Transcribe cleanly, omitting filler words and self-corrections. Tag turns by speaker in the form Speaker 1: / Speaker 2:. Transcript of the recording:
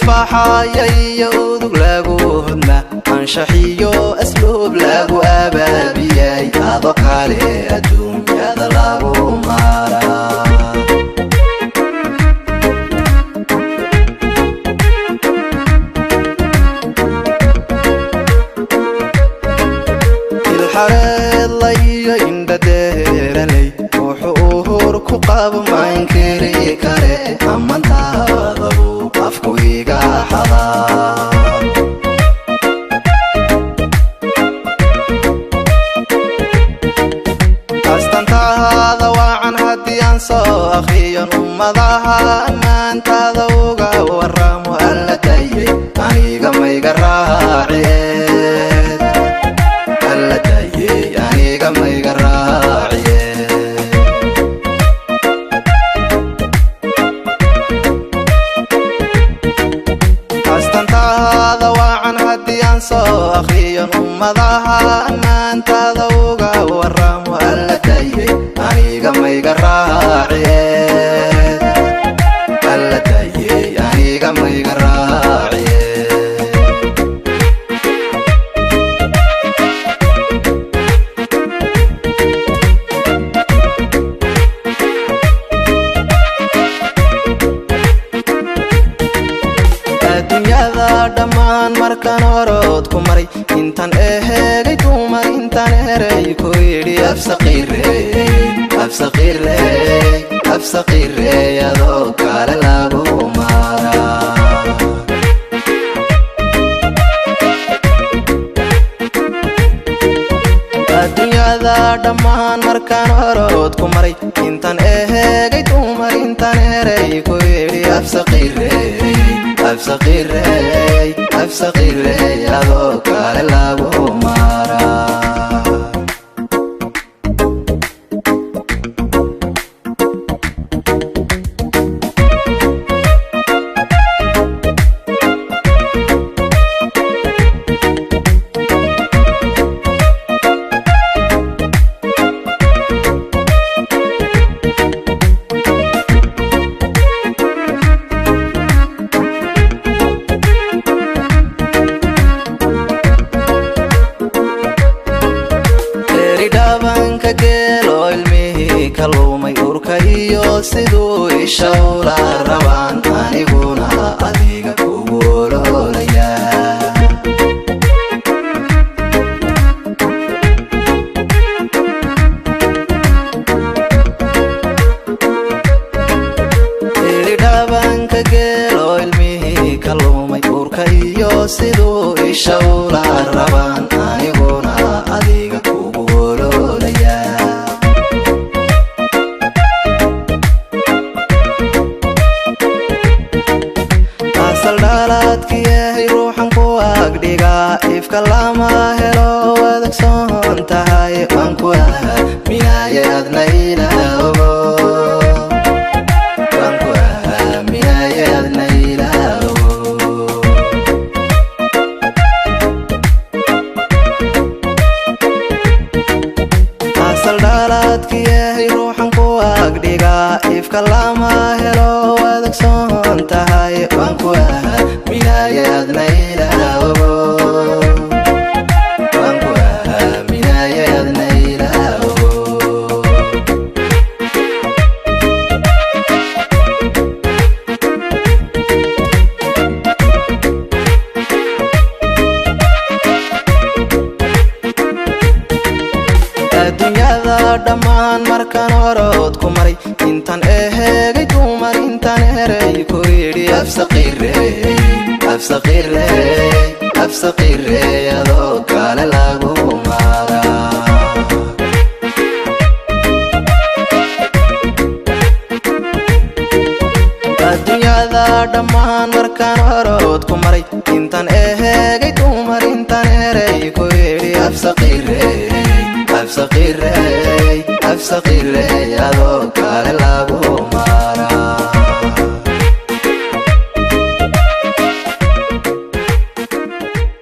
Speaker 1: isfaxayay udug lagu hodna anshaxiyo asluub lagu abaabiyay ado kale adduunyada lagu maraa الحريض لي indhadeeralay wuxuu hor ku qabo maankiri kare amantaadabu afku iga xadaa astantaada waacan haddii aan soo akhriyan ummadaha ammaantaada uga waramo alla dayay aniga mayga raaciyeen alla dayay aniga mayga raaciyeen astantaada waacan haddii aan soo akhriyan ummadaha ammaantaada uga waramo alla dayay aniga mayga raaciyeen alla dayay aniga mayga raaciyeen adduunyada dhammaan markaan horood ku maray intaan eheegay dumar intaan eray ku yidhi absaqiirey adoo kale lagu maraa adduunyada dhammaan markaan horood ku maray intaan eheegay dumar intaan eray ku yidhi absaqiirey adoo kale lagu maraa dhabanka geelo ilmihii kalumay urka iyo siduu ishawla rabaan aniguna adiga kugu ololaya dhabanka geelo ilmihii kalumay urka iyo siduu ishawla rabaan aniguna adiga saldhaalaadkiyahay ruuxan ku agdhiga ifka lama helo wadagsoon tahay waan ku aaminaye adna ilaawo waan ku aaminaye adna ilaawo saldhaalaadkiyahay ruuxan ku agdhiga ifka lama helo wadagsoon tahay waan ku aaminaye adna ilaawo waan ku aaminaye adna ilaawo adduunyada dhammaan markaan horood ku maray intaan eheegay dumar intaan eray ku yidhi absaqiirey adoo kale lagu maraa adduunyada dhammaan markaan horood ku maray intaan eheegay dumar intaan eray ku yidhi absaqiirey adoo kale lagu maraa